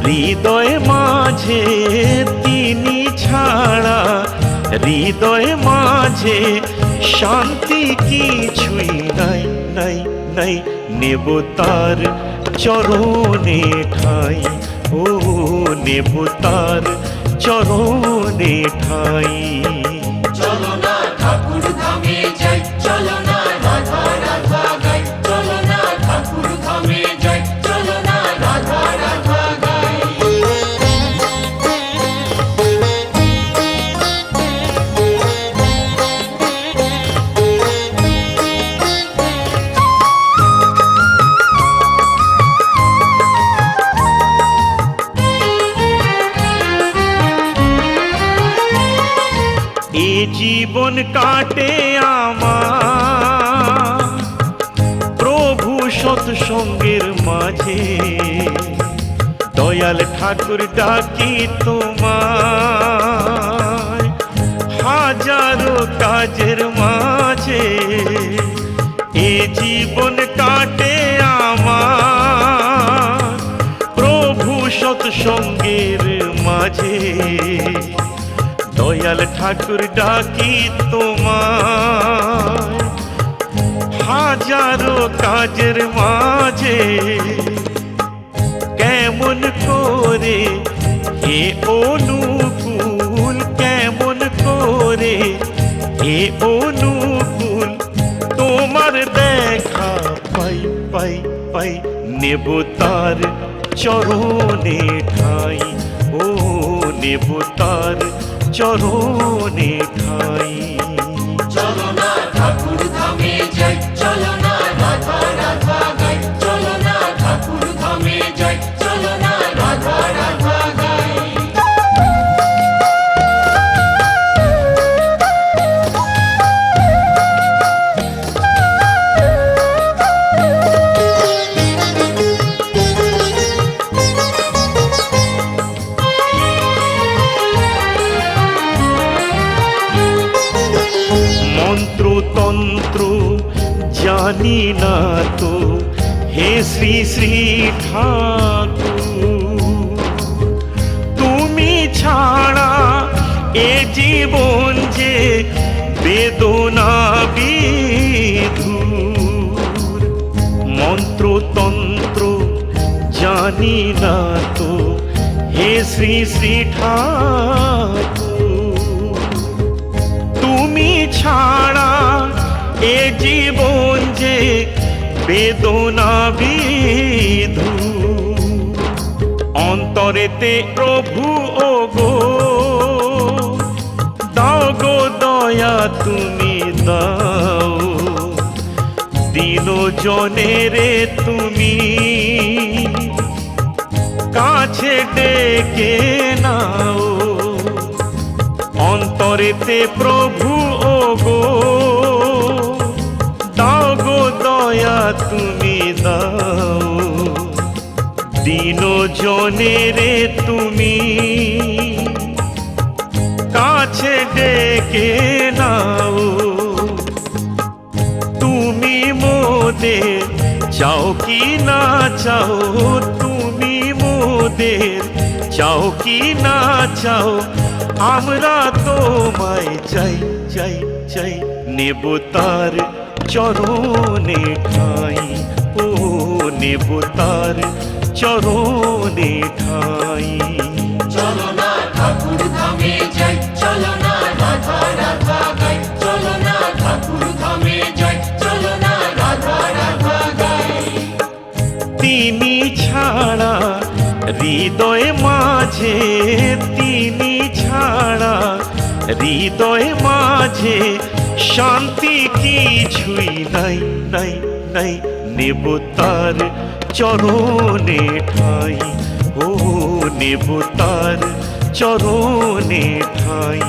হৃদয় মাঝে তিনি ছাড়া, হৃদয় মাঝে শান্তি কিছুই নাই নাই নাই। নেব তার চরণে ঠাই, ও নেব তার চরণে ঠাই। চলো না ঠাকুর ধামে যাই, চলো না রাধা রাধা গাই, চলো না ঠাকুর ধামে যাই, চলো না রাধা রাধা গাই। এ জীবন কাটে আমার প্রভু সৎসঙ্গের মাঝে, দয়াল ঠাকুর ডাকি তোমায় হাজারো কাজের মাঝে। এ জীবন কাটে আমার প্রভু সৎসঙ্গের মাঝে, দয়াল ঠাকুর ডাকি তোমায় হাজারো কাজের মাঝে। কেমন করে হে অনুকূল, কেমন করে হে অনুকূল তোমার দেখা পাই পাই পাই। নেব তার চরণে ঠাই, ও নেব তার চরণে ঠাই। চলো না ঠাকুর ধামে যাই, চলো না রাধা রাধা গাই, চলো না ঠাকুর ধামে যাই, চলো না রাধা রাধা গাই। মন্ত্রতন্ত্র জানি না তো হে শ্রী শ্রী ঠাকুর, তুমি ছাড়া এ জীবন যে বেদনা বিধুর। মন্ত্রতন্ত্র জানি না তো হে শ্রী শ্রী ঠাকুর, তুমি ছাড়া এ জীবন যে বেদনা বিধু। অন্তরেতে প্রভু ও গো দাও গো দয়া তুমি দাও, দিন জনেরে তুমি কাছে ডেকে নাও। অন্তরেতে প্রভু ও গো দাও গো দয়া তুমি দাও, দিন জনেরে তুমি কাছে ডেকে নাও। তুমি মোদের চাও কি না চাও, তুমি মোদের চাও কি না চাও, আমরা তোমায় চাই চাই চাই। নেব তার চরণে ঠাই, ও নেব তার চরণে ঠাই। চলো না ঠাকুর ধামে যাই, চলো না রাধা রাধা গাই, চলো না ঠাকুর ধামে যাই, চলো না রাধা রাধা গাই। তিনি ছাড়া হৃদয় মাঝে, তিনি ছাড়া হৃদয় মাঝে শান্তি কিছুই নাই নাই নাই। নেব তার চরণে ঠাই, ও নেব তার চরণে ঠাই।